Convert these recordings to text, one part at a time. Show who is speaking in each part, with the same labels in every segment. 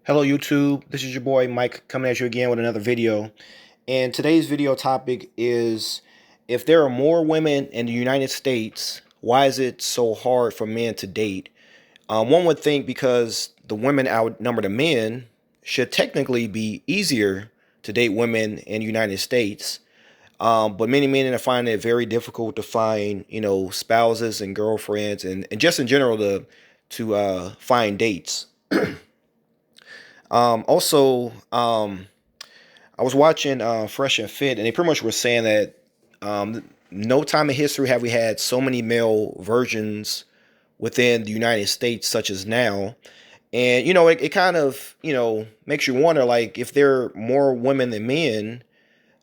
Speaker 1: Hello YouTube, this is your boy Mike coming at you again with another video. And today's video topic is, if there are more women in the United States, why is it so hard for men to date? One would think because the women outnumber the men, should technically be easier to date women in the United States. But many men are finding it very difficult to find, spouses and girlfriends and just in general to find dates. Also, I was watching Fresh and Fit, and they pretty much were saying that no time in history have we had so many male versions within the United States such as now. And it kind of makes you wonder, like, if there are more women than men,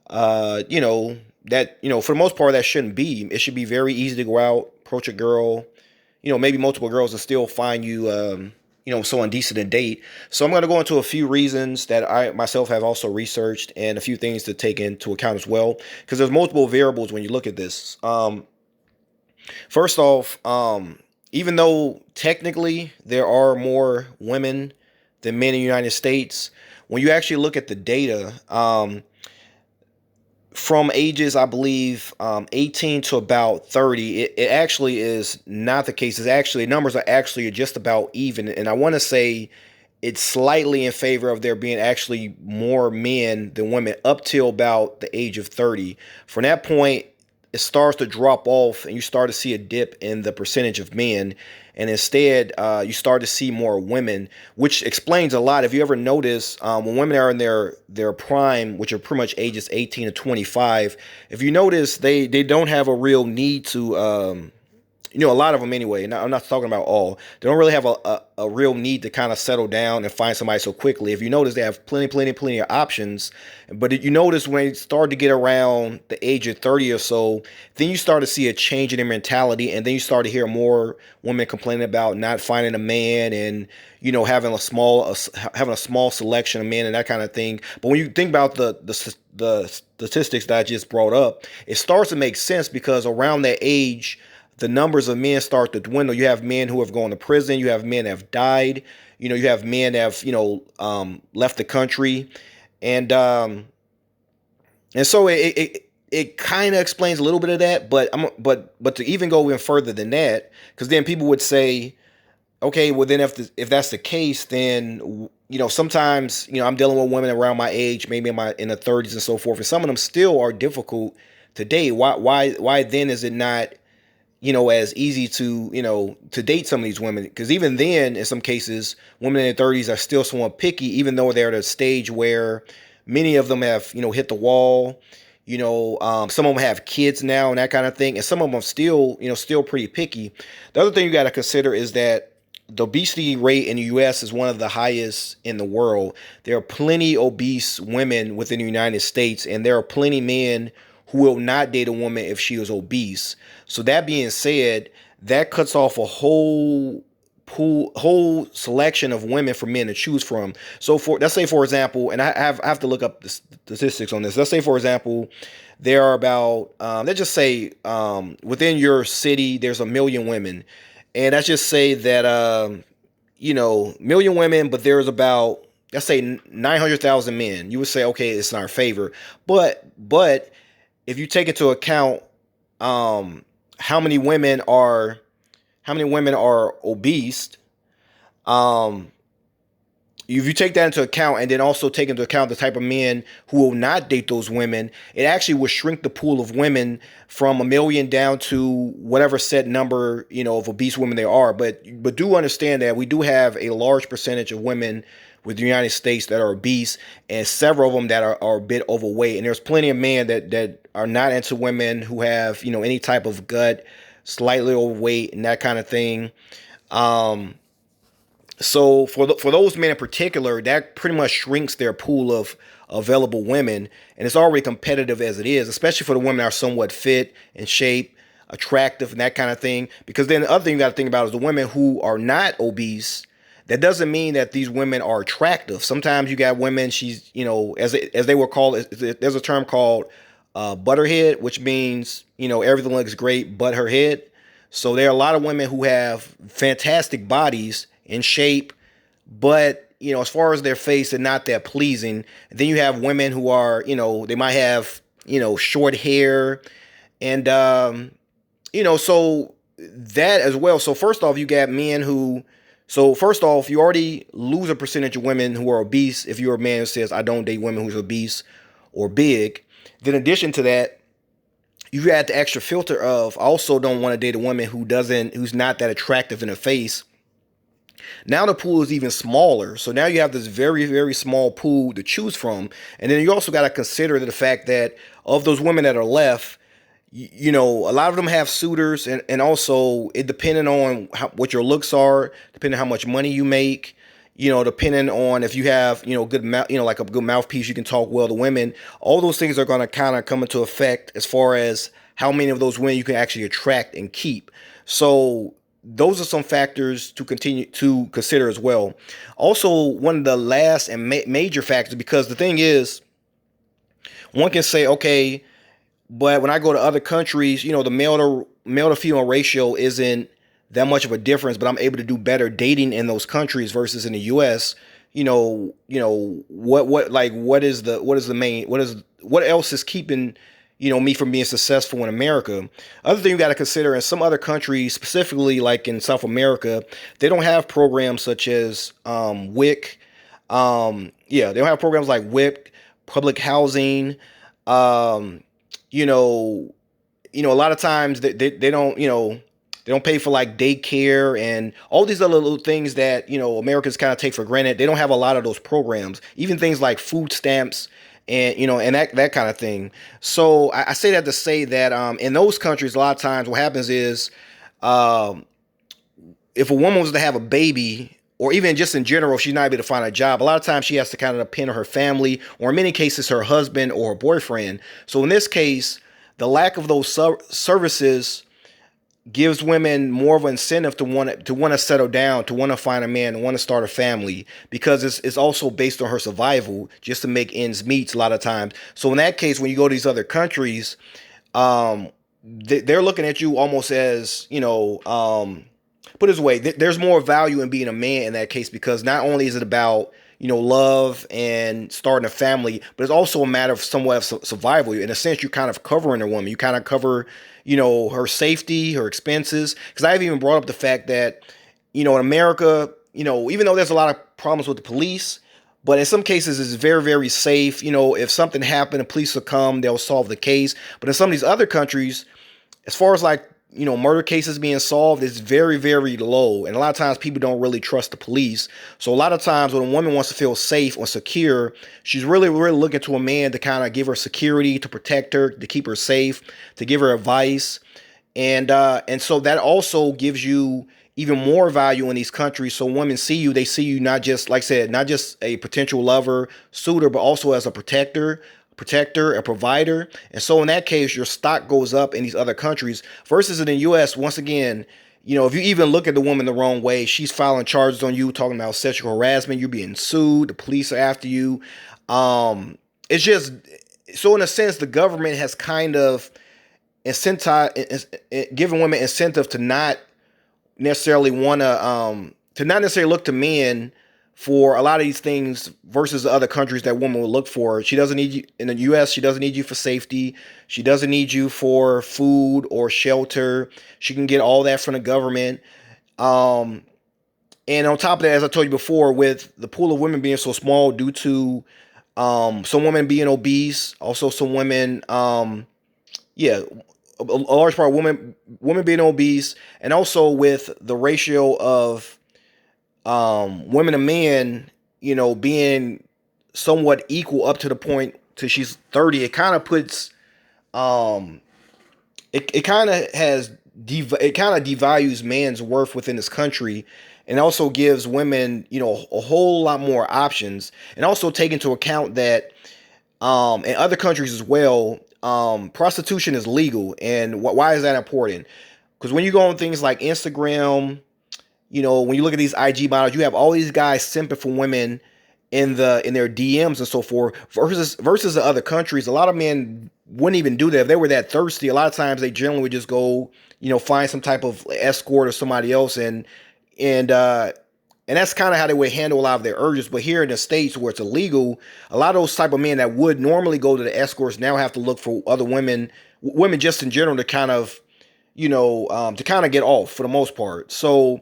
Speaker 1: that for the most part that shouldn't be. It should be very easy to go out, approach a girl, maybe multiple girls and still find you, someone decent to date. So I'm going to go into a few reasons that I myself have also researched and a few things to take into account as well, because there's multiple variables when you look at this. First off, even though technically there are more women than men in the United States, when you actually look at the data, from ages, I believe, 18 to about 30, it actually is not the case. It's actually, numbers are actually just about even. And I want to say it's slightly in favor of there being actually more men than women up till about the age of 30. From that point, it starts to drop off and you start to see a dip in the percentage of men. And instead, you start to see more women, which explains a lot. If you ever notice, when women are in their prime, which are pretty much ages 18 to 25, if you notice, they don't have a real need to, a lot of them anyway. And I'm not talking about all. They don't really have a real need to kind of settle down and find somebody so quickly. If you notice, they have plenty of options. But you notice when they start to get around the age of 30 or so, then you start to see a change in their mentality, and then you start to hear more women complaining about not finding a man and having a small selection of men and that kind of thing. But when you think about the statistics that I just brought up, it starts to make sense because around that age, the numbers of men start to dwindle. You have men who have gone to prison. You have men that have died. You have men that have left the country, and so it kind of explains a little bit of that. But to even go even further than that, because then people would say, okay, well then if that's the case, then sometimes I'm dealing with women around my age, maybe in the 30s and so forth, and some of them still are difficult to date. Why then is it not as easy to date some of these women? Because even then, in some cases, women in their 30s are still somewhat picky, even though they're at a stage where many of them have, hit the wall. Some of them have kids now and that kind of thing. And some of them still pretty picky. The other thing you got to consider is that the obesity rate in the US is one of the highest in the world. There are plenty obese women within the United States, and there are plenty men who will not date a woman if she is obese. So that being said, that cuts off a whole selection of women for men to choose from. So let's say, for example, and I have to look up the statistics on this. Let's say, for example, there are about let's just say within your city there's 1 million women, and let's just say that million women, but there's about, let's say, 900,000 men. You would say, okay, it's in our favor, but if you take into account how many women are obese, um, if you take that into account and then also take into account the type of men who will not date those women, it actually will shrink the pool of women from 1 million down to whatever set number of obese women there are. But do understand that we do have a large percentage of women with the United States that are obese, and several of them that are a bit overweight. And there's plenty of men that are not into women who have any type of gut, slightly overweight, and that kind of thing. So for those men in particular, that pretty much shrinks their pool of available women, and it's already competitive as it is, especially for the women that are somewhat fit, in shape, attractive, and that kind of thing. Because then the other thing you got to think about is the women who are not obese. That doesn't mean that these women are attractive. Sometimes you got women, she's, as they were called, there's a term called butterhead, which means, everything looks great but her head. So there are a lot of women who have fantastic bodies, in shape, but as far as their face, they're not that pleasing. And then you have women who are, they might have, short hair, and so that as well. So first off, you got men who. So first off, you already lose a percentage of women who are obese if you're a man who says I don't date women who's obese or big. Then in addition to that, you add the extra filter of I also don't want to date a woman who's not that attractive in the face. Now the pool is even smaller. So now you have this very, very small pool to choose from. And then you also got to consider the fact that of those women that are left, a lot of them have suitors, and also it depending on what your looks are, depending on how much money you make, depending on if you have, good mouth, like a good mouthpiece, you can talk well to women. All those things are going to kind of come into effect as far as how many of those women you can actually attract and keep. So those are some factors to continue to consider as well. Also, one of the last and major factors, because the thing is, one can say, okay, but when I go to other countries, the male to female ratio isn't that much of a difference, but I'm able to do better dating in those countries versus in the US. What else is keeping me from being successful in America? Other thing you got to consider, in some other countries, specifically like in South America, they don't have programs such as WIC. They don't have programs like WIC, public housing. You know, a lot of times they don't, they don't pay for like daycare and all these other little things that, Americans kind of take for granted. They don't have a lot of those programs, even things like food stamps and, and that kind of thing. So I say that to say that in those countries, a lot of times what happens is um, if a woman was to have a baby, or even just in general, she's not able to find a job, a lot of times she has to kind of depend on her family, or in many cases, her husband or her boyfriend. So in this case, the lack of those services gives women more of an incentive to want to settle down, to want to find a man, to want to start a family, because it's also based on her survival, just to make ends meet a lot of times. So in that case, when you go to these other countries, um, they're looking at you almost as, put it this way, there's more value in being a man in that case, because not only is it about, love and starting a family, but it's also a matter of somewhat of survival. In a sense, you're kind of covering a woman. You kind of cover, her safety, her expenses. Because I've even brought up the fact that, in America, even though there's a lot of problems with the police, but in some cases it's very, very safe. If something happened, the police will come, they'll solve the case. But in some of these other countries, as far as like, murder cases being solved is very, very low. And a lot of times people don't really trust the police. So a lot of times when a woman wants to feel safe or secure, she's really, really looking to a man to kind of give her security, to protect her, to keep her safe, to give her advice. And so that also gives you even more value in these countries. So women see you, they see you not just, like I said, not just a potential lover, suitor, but also as a protector, a provider. And so in that case, your stock goes up in these other countries versus in the US. Once again, if you even look at the woman the wrong way, she's filing charges on you, talking about sexual harassment, you're being sued, the police are after you. It's just, so in a sense, the government has kind of given women incentive to not necessarily look to men for a lot of these things versus the other countries that women will look for. She doesn't need you in the US. She doesn't need you for safety. She doesn't need you for food or shelter. She can get all that from the government. Um, and on top of that, as I told you before, with the pool of women being so small due to some women being obese, also some women, yeah, a large part of women being obese, and also with the ratio of women and men, being somewhat equal up to the point till she's 30, it kind of puts um it kind of it kind of devalues man's worth within this country, and also gives women, a whole lot more options. And also take into account that in other countries as well, prostitution is legal. And why is that important? Because when you go on things like Instagram, when you look at these IG models, you have all these guys simping for women in their DMs and so forth. Versus the other countries, a lot of men wouldn't even do that if they were that thirsty. A lot of times they generally would just go, find some type of escort or somebody else and And that's kind of how they would handle a lot of their urges. But here in the States where it's illegal, a lot of those type of men that would normally go to the escorts now have to look for other women, women just in general, to kind of, to kind of get off for the most part. So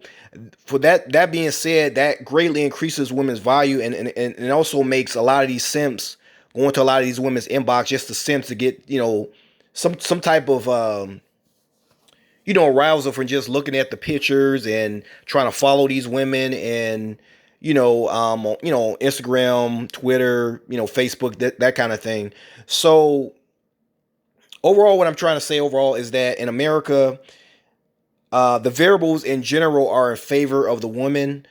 Speaker 1: for that being said, that greatly increases women's value, and it also makes a lot of these simps going to a lot of these women's inbox just to simps to get, some type of arousal from just looking at the pictures and trying to follow these women, and Instagram, Twitter, Facebook, that kind of thing. So overall, what I'm trying to say overall is that in America, the variables in general are in favor of the women.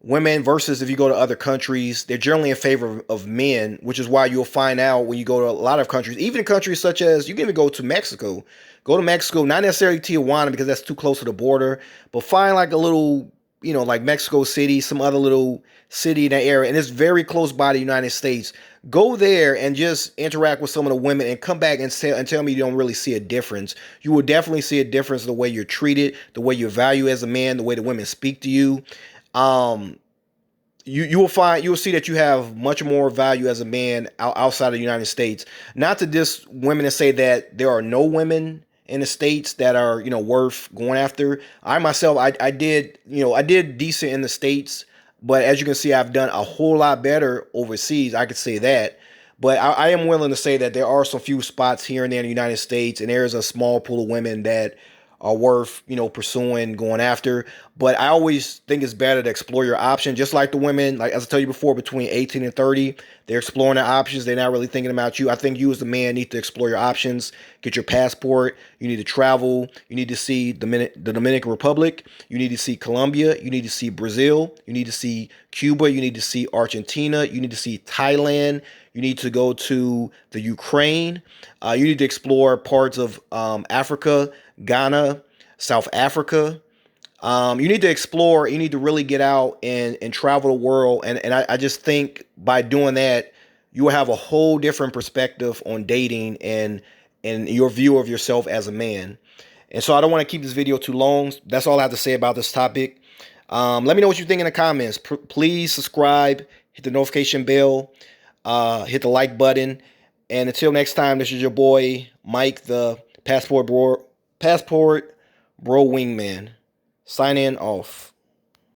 Speaker 1: Women versus if you go to other countries, they're generally in favor of men, which is why you'll find out when you go to a lot of countries, even in countries such as, you can even go to Mexico. Go to Mexico, not necessarily Tijuana because that's too close to the border, but find like a little, like Mexico City, some other little city in that area, and it's very close by the United States. Go there and just interact with some of the women and come back and tell me you don't really see a difference. You will definitely see a difference in the way you're treated, the way you're valued as a man, the way the women speak to you. Um, you will see that you have much more value as a man outside of the United States. Not to diss women and say that there are no women in the States that are, worth going after. I myself, I did, I did decent in the States, but as you can see, I've done a whole lot better overseas. I could say that. But I am willing to say that there are some few spots here and there in the United States, and there is a small pool of women that are worth, pursuing, going after. But I always think it's better to explore your option, just like the women, like as I told you before, between 18 and 30, they're exploring their options. They're not really thinking about you. I think you as the man need to explore your options, get your passport. You need to travel. You need to see the Dominican Republic. You need to see Colombia. You need to see Brazil. You need to see Cuba. You need to see Argentina. You need to see Thailand. You need to go to the Ukraine. You need to explore parts of Africa, Ghana, South Africa. You need to explore. You need to really get out and travel the world. And I just think by doing that, you will have a whole different perspective on dating and your view of yourself as a man. And so I don't want to keep this video too long. That's all I have to say about this topic. Let me know what you think in the comments. Please subscribe, hit the notification bell, hit the like button. And until next time, this is your boy, Mike, the Passport Bro Wingman. Sign in off.